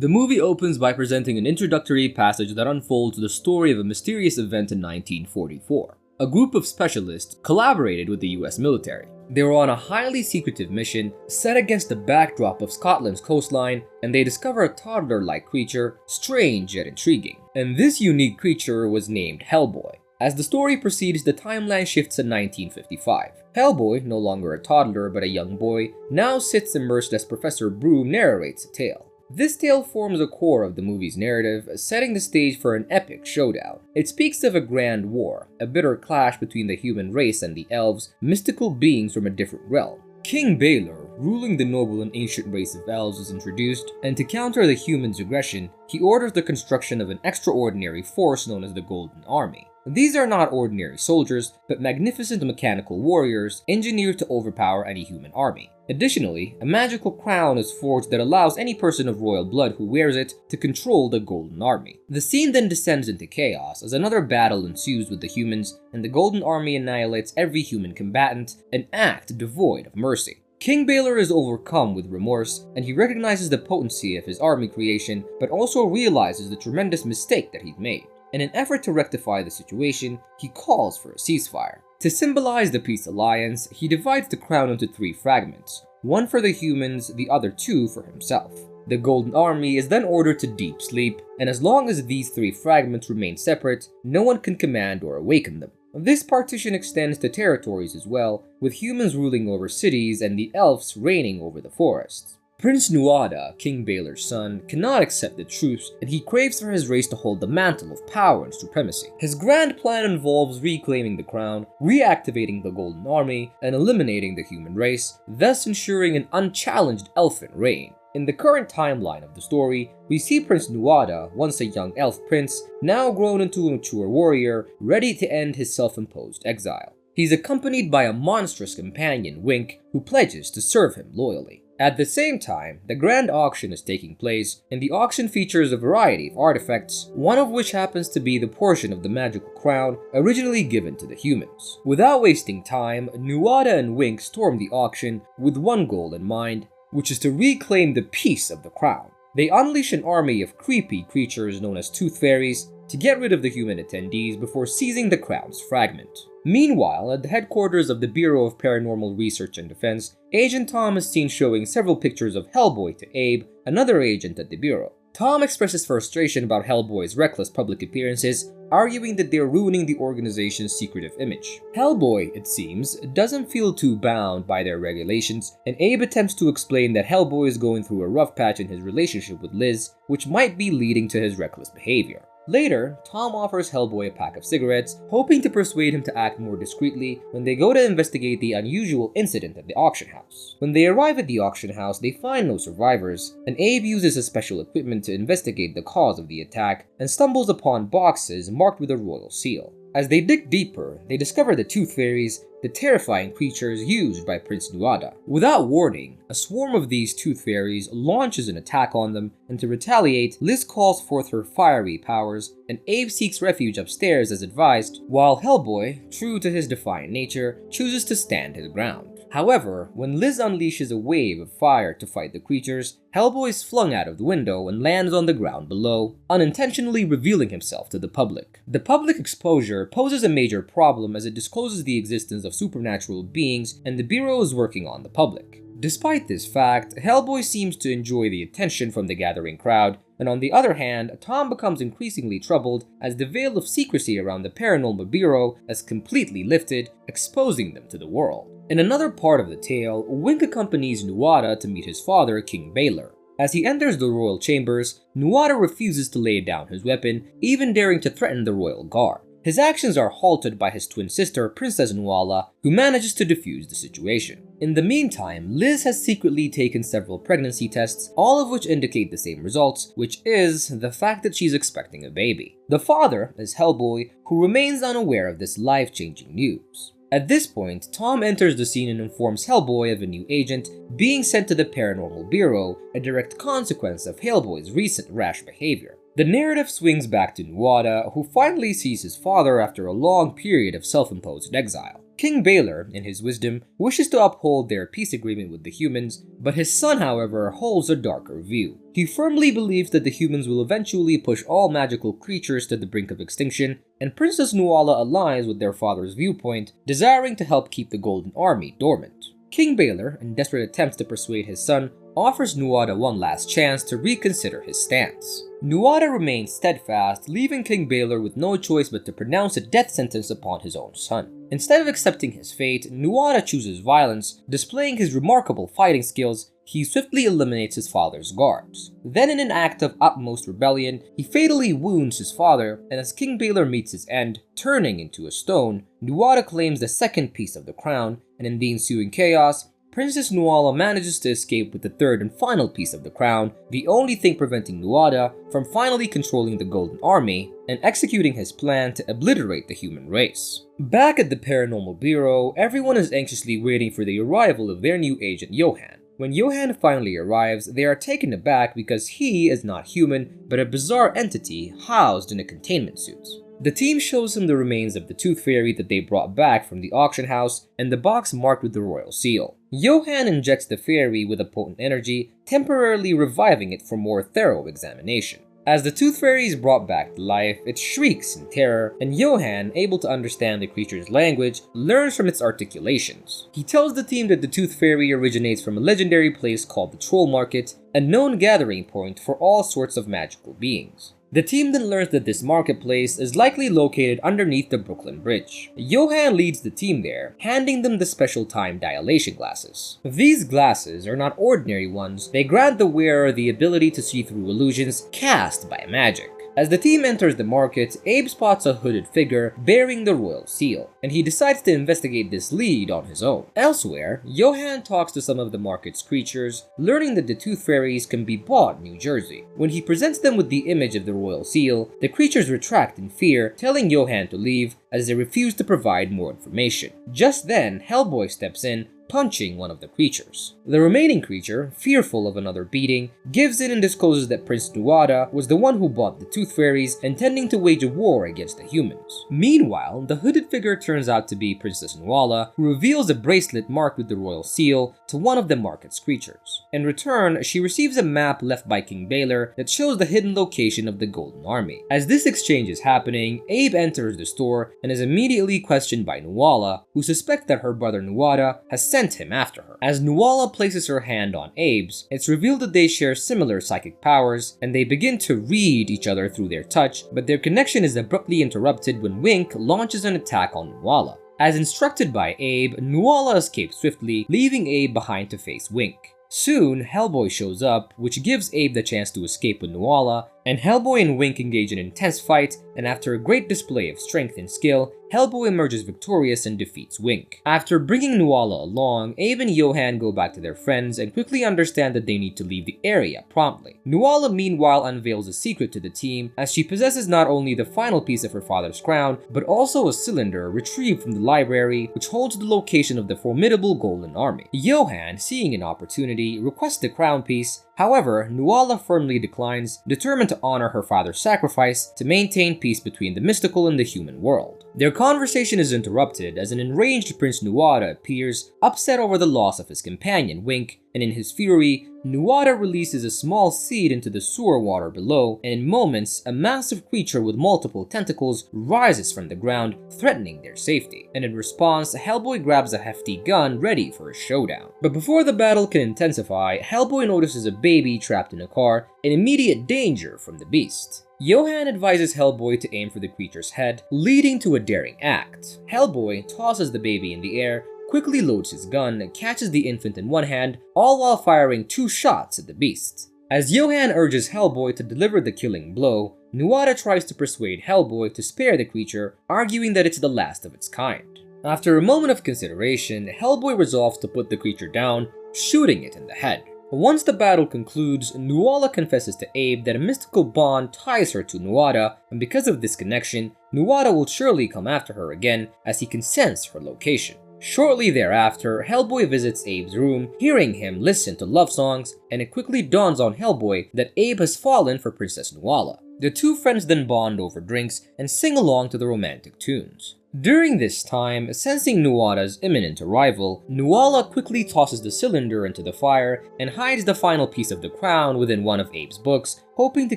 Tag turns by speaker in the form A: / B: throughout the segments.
A: The movie opens by presenting an introductory passage that unfolds the story of a mysterious event in 1944. A group of specialists collaborated with the US military. They were on a highly secretive mission set against the backdrop of Scotland's coastline, and they discover a toddler-like creature, strange yet intriguing. And this unique creature was named Hellboy. As the story proceeds, the timeline shifts to 1955. Hellboy, no longer a toddler but a young boy, now sits immersed as Professor Broom narrates a tale. This tale forms a core of the movie's narrative, setting the stage for an epic showdown. It speaks of a grand war, a bitter clash between the human race and the elves, mystical beings from a different realm. King Balor, ruling the noble and ancient race of elves, is introduced, and to counter the humans' aggression, he orders the construction of an extraordinary force known as the Golden Army. These are not ordinary soldiers, but magnificent mechanical warriors engineered to overpower any human army. Additionally, a magical crown is forged that allows any person of royal blood who wears it to control the Golden Army. The scene then descends into chaos as another battle ensues with the humans, and the Golden Army annihilates every human combatant, an act devoid of mercy. King Balor is overcome with remorse, and he recognizes the potency of his army creation, but also realizes the tremendous mistake that he'd made. In an effort to rectify the situation, he calls for a ceasefire. To symbolize the peace alliance, he divides the crown into 3 fragments, one for the humans, the other 2 for himself. The Golden Army is then ordered to deep sleep, and as long as these 3 fragments remain separate, no one can command or awaken them. This partition extends to territories as well, with humans ruling over cities and the elves reigning over the forests. Prince Nuada, King Balor's son, cannot accept the truce, and he craves for his race to hold the mantle of power and supremacy. His grand plan involves reclaiming the crown, reactivating the Golden Army, and eliminating the human race, thus ensuring an unchallenged elfin reign. In the current timeline of the story, we see Prince Nuada, once a young elf prince, now grown into a mature warrior, ready to end his self-imposed exile. He's accompanied by a monstrous companion, Wink, who pledges to serve him loyally. At the same time, the grand auction is taking place, and the auction features a variety of artifacts, one of which happens to be the portion of the magical crown originally given to the humans. Without wasting time, Nuada and Wink storm the auction with one goal in mind, which is to reclaim the piece of the crown. They unleash an army of creepy creatures known as Tooth Fairies to get rid of the human attendees before seizing the crown's fragment. Meanwhile, at the headquarters of the Bureau of Paranormal Research and Defense, Agent Tom is seen showing several pictures of Hellboy to Abe, another agent at the Bureau. Tom expresses frustration about Hellboy's reckless public appearances, arguing that they're ruining the organization's secretive image. Hellboy, it seems, doesn't feel too bound by their regulations, and Abe attempts to explain that Hellboy is going through a rough patch in his relationship with Liz, which might be leading to his reckless behavior. Later, Tom offers Hellboy a pack of cigarettes, hoping to persuade him to act more discreetly when they go to investigate the unusual incident at the auction house. When they arrive at the auction house, they find no survivors, and Abe uses his special equipment to investigate the cause of the attack and stumbles upon boxes marked with a royal seal. As they dig deeper, they discover the Tooth Fairies, the terrifying creatures used by Prince Nuada. Without warning, a swarm of these Tooth Fairies launches an attack on them, and to retaliate, Liz calls forth her fiery powers, and Abe seeks refuge upstairs as advised, while Hellboy, true to his defiant nature, chooses to stand his ground. However, when Liz unleashes a wave of fire to fight the creatures, Hellboy is flung out of the window and lands on the ground below, unintentionally revealing himself to the public. The public exposure poses a major problem as it discloses the existence of supernatural beings, and the Bureau is working on the public. Despite this fact, Hellboy seems to enjoy the attention from the gathering crowd, and on the other hand, Tom becomes increasingly troubled as the veil of secrecy around the Paranormal Bureau is completely lifted, exposing them to the world. In another part of the tale, Wink accompanies Nuada to meet his father, King Balor. As he enters the royal chambers, Nuada refuses to lay down his weapon, even daring to threaten the royal guard. His actions are halted by his twin sister, Princess Nuala, who manages to defuse the situation. In the meantime, Liz has secretly taken several pregnancy tests, all of which indicate the same results, which is the fact that she's expecting a baby. The father is Hellboy, who remains unaware of this life-changing news. At this point, Tom enters the scene and informs Hellboy of a new agent being sent to the Paranormal Bureau, a direct consequence of Hellboy's recent rash behavior. The narrative swings back to Nuada, who finally sees his father after a long period of self-imposed exile. King Baylor, in his wisdom, wishes to uphold their peace agreement with the humans, but his son, however, holds a darker view. He firmly believes that the humans will eventually push all magical creatures to the brink of extinction, and Princess Nuala aligns with their father's viewpoint, desiring to help keep the Golden Army dormant. King Baylor, in desperate attempts to persuade his son, offers Nuada one last chance to reconsider his stance. Nuada remains steadfast, leaving King Baylor with no choice but to pronounce a death sentence upon his own son. Instead of accepting his fate, Nuada chooses violence. Displaying his remarkable fighting skills, he swiftly eliminates his father's guards. Then, in an act of utmost rebellion, he fatally wounds his father, and as King Baylor meets his end, turning into a stone, Nuada claims the second piece of the crown, and in the ensuing chaos, Princess Nuala manages to escape with the third and final piece of the crown, the only thing preventing Nuada from finally controlling the Golden Army and executing his plan to obliterate the human race. Back at the Paranormal Bureau, everyone is anxiously waiting for the arrival of their new agent Johan. When Johan finally arrives, they are taken aback because he is not human, but a bizarre entity housed in a containment suit. The team shows him the remains of the Tooth Fairy that they brought back from the auction house and the box marked with the royal seal. Johan injects the fairy with a potent energy, temporarily reviving it for more thorough examination. As the Tooth Fairy is brought back to life, it shrieks in terror, and Johan, able to understand the creature's language, learns from its articulations. He tells the team that the Tooth Fairy originates from a legendary place called the Troll Market, a known gathering point for all sorts of magical beings. The team then learns that this marketplace is likely located underneath the Brooklyn Bridge. Johan leads the team there, handing them the special time dilation glasses. These glasses are not ordinary ones, they grant the wearer the ability to see through illusions cast by magic. As the team enters the market, Abe spots a hooded figure bearing the royal seal, and he decides to investigate this lead on his own. Elsewhere, Johan talks to some of the market's creatures, learning that the Tooth Fairies can be bought in New Jersey. When he presents them with the image of the royal seal, the creatures retract in fear, telling Johan to leave as they refuse to provide more information. Just then, Hellboy steps in, punching one of the creatures. The remaining creature, fearful of another beating, gives in and discloses that Prince Nuada was the one who bought the Tooth Fairies, intending to wage a war against the humans. Meanwhile, the hooded figure turns out to be Princess Nuala, who reveals a bracelet marked with the royal seal to one of the market's creatures. In return, she receives a map left by King Baylor that shows the hidden location of the Golden Army. As this exchange is happening, Abe enters the store and is immediately questioned by Nuala, who suspects that her brother Nuada has sent him after her. As Nuala places her hand on Abe's, it's revealed that they share similar psychic powers, and they begin to read each other through their touch, but their connection is abruptly interrupted when Wink launches an attack on Nuala. As instructed by Abe, Nuala escapes swiftly, leaving Abe behind to face Wink. Soon, Hellboy shows up, which gives Abe the chance to escape with Nuala, and Hellboy and Wink engage in an intense fight, and after a great display of strength and skill, Hellboy emerges victorious and defeats Wink. After bringing Nuala along, Abe and Johan go back to their friends and quickly understand that they need to leave the area promptly. Nuala meanwhile unveils a secret to the team, as she possesses not only the final piece of her father's crown, but also a cylinder retrieved from the library which holds the location of the formidable Golden Army. Johan, seeing an opportunity, requests the crown piece. However, Nuala firmly declines, determined to honor her father's sacrifice to maintain peace between the mystical and the human world. Their conversation is interrupted as an enraged Prince Nuada appears, upset over the loss of his companion Wink, and in his fury, Nuada releases a small seed into the sewer water below, and in moments, a massive creature with multiple tentacles rises from the ground, threatening their safety. And in response, Hellboy grabs a hefty gun ready for a showdown. But before the battle can intensify, Hellboy notices a baby trapped in a car, in immediate danger from the beast. Johan advises Hellboy to aim for the creature's head, leading to a daring act. Hellboy tosses the baby in the air, quickly loads his gun, and catches the infant in one hand, all while firing 2 shots at the beast. As Johan urges Hellboy to deliver the killing blow, Nuada tries to persuade Hellboy to spare the creature, arguing that it's the last of its kind. After a moment of consideration, Hellboy resolves to put the creature down, shooting it in the head. Once the battle concludes, Nuala confesses to Abe that a mystical bond ties her to Nuada, and because of this connection, Nuada will surely come after her again as he can sense her location. Shortly thereafter, Hellboy visits Abe's room, hearing him listen to love songs, and it quickly dawns on Hellboy that Abe has fallen for Princess Nuala. The two friends then bond over drinks and sing along to the romantic tunes. During this time, sensing Nuada's imminent arrival, Nuala quickly tosses the cylinder into the fire and hides the final piece of the crown within one of Abe's books, hoping to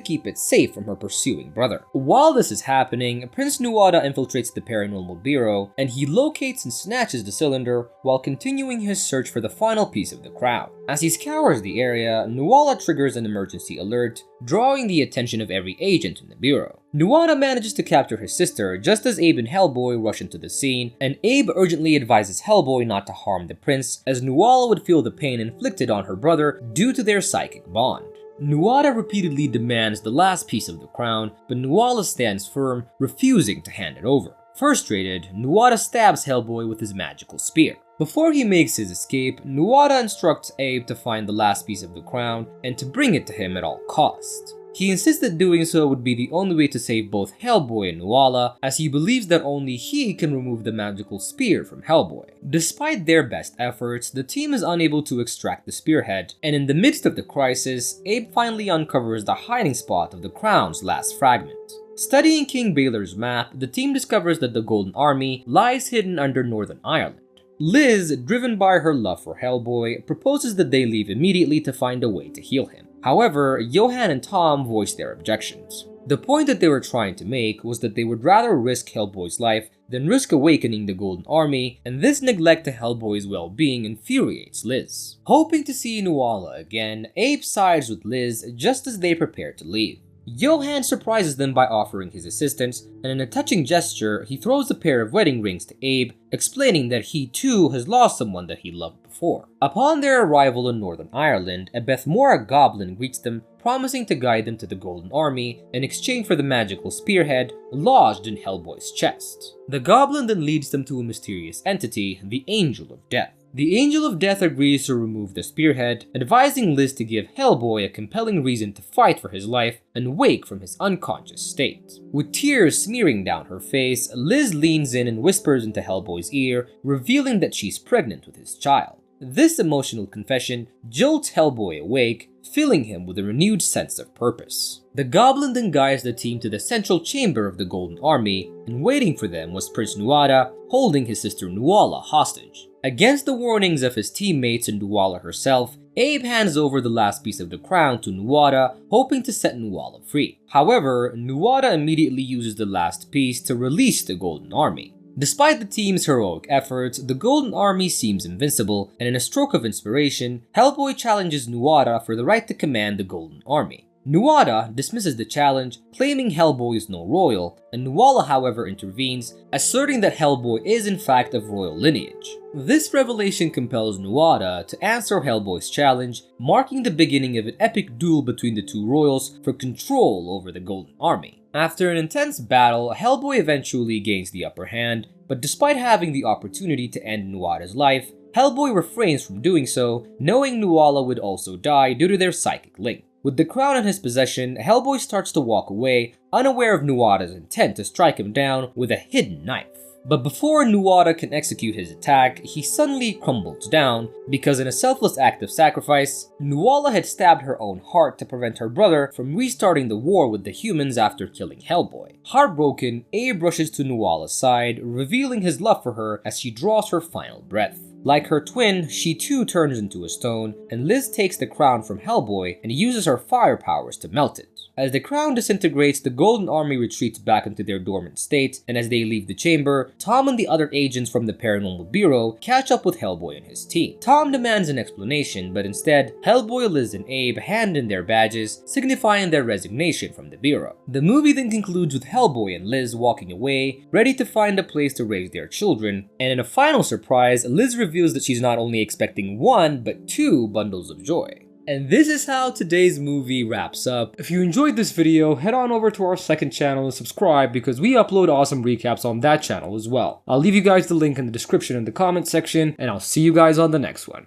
A: keep it safe from her pursuing brother. While this is happening, Prince Nuada infiltrates the Paranormal Bureau, and he locates and snatches the cylinder while continuing his search for the final piece of the crown. As he scours the area, Nuala triggers an emergency alert, drawing the attention of every agent in the Bureau. Nuada manages to capture his sister just as Abe and Hellboy rush into the scene, and Abe urgently advises Hellboy not to harm the prince, as Nuala would feel the pain inflicted on her brother due to their psychic bond. Nuada repeatedly demands the last piece of the crown, but Nuala stands firm, refusing to hand it over. Frustrated, Nuada stabs Hellboy with his magical spear. Before he makes his escape, Nuada instructs Abe to find the last piece of the crown and to bring it to him at all costs. He insists that doing so would be the only way to save both Hellboy and Nuala, as he believes that only he can remove the magical spear from Hellboy. Despite their best efforts, the team is unable to extract the spearhead, and in the midst of the crisis, Abe finally uncovers the hiding spot of the crown's last fragment. Studying King Baylor's map, the team discovers that the Golden Army lies hidden under Northern Ireland. Liz, driven by her love for Hellboy, proposes that they leave immediately to find a way to heal him. However, Johan and Tom voice their objections. The point that they were trying to make was that they would rather risk Hellboy's life than risk awakening the Golden Army, and this neglect to Hellboy's well-being infuriates Liz. Hoping to see Nuala again, Abe sides with Liz just as they prepare to leave. Johan surprises them by offering his assistance, and in a touching gesture, he throws a pair of wedding rings to Abe, explaining that he too has lost someone that he loved before. Upon their arrival in Northern Ireland, a Bethmora goblin greets them, promising to guide them to the Golden Army in exchange for the magical spearhead lodged in Hellboy's chest. The goblin then leads them to a mysterious entity, the Angel of Death. The Angel of Death agrees to remove the spearhead, advising Liz to give Hellboy a compelling reason to fight for his life and wake from his unconscious state. With tears smearing down her face, Liz leans in and whispers into Hellboy's ear, revealing that she's pregnant with his child. This emotional confession jolts Hellboy awake, filling him with a renewed sense of purpose. The goblin then guides the team to the central chamber of the Golden Army, and waiting for them was Prince Nuada, holding his sister Nuala hostage. Against the warnings of his teammates and Nuala herself, Abe hands over the last piece of the crown to Nuada, hoping to set Nuala free. However, Nuada immediately uses the last piece to release the Golden Army. Despite the team's heroic efforts, the Golden Army seems invincible, and in a stroke of inspiration, Hellboy challenges Nuada for the right to command the Golden Army. Nuada dismisses the challenge, claiming Hellboy is no royal, and Nuala however intervenes, asserting that Hellboy is in fact of royal lineage. This revelation compels Nuada to answer Hellboy's challenge, marking the beginning of an epic duel between the two royals for control over the Golden Army. After an intense battle, Hellboy eventually gains the upper hand, but despite having the opportunity to end Nuada's life, Hellboy refrains from doing so, knowing Nuala would also die due to their psychic link. With the crown in his possession, Hellboy starts to walk away, unaware of Nuada's intent to strike him down with a hidden knife. But before Nuada can execute his attack, he suddenly crumbles down, because in a selfless act of sacrifice, Nuala had stabbed her own heart to prevent her brother from restarting the war with the humans after killing Hellboy. Heartbroken, Abe rushes to Nuala's side, revealing his love for her as she draws her final breath. Like her twin, she too turns into a stone, and Liz takes the crown from Hellboy and uses her fire powers to melt it. As the crown disintegrates, the Golden Army retreats back into their dormant state, and as they leave the chamber, Tom and the other agents from the Paranormal Bureau catch up with Hellboy and his team. Tom demands an explanation, but instead, Hellboy, Liz, and Abe hand in their badges, signifying their resignation from the Bureau. The movie then concludes with Hellboy and Liz walking away, ready to find a place to raise their children, and in a final surprise, Liz reveals that she's not only expecting 1, but 2 bundles of joy. And this is how today's movie wraps up. If you enjoyed this video, head on over to our second channel and subscribe because we upload awesome recaps on that channel as well. I'll leave you guys the link in the description in the comment section, and I'll see you guys on the next one.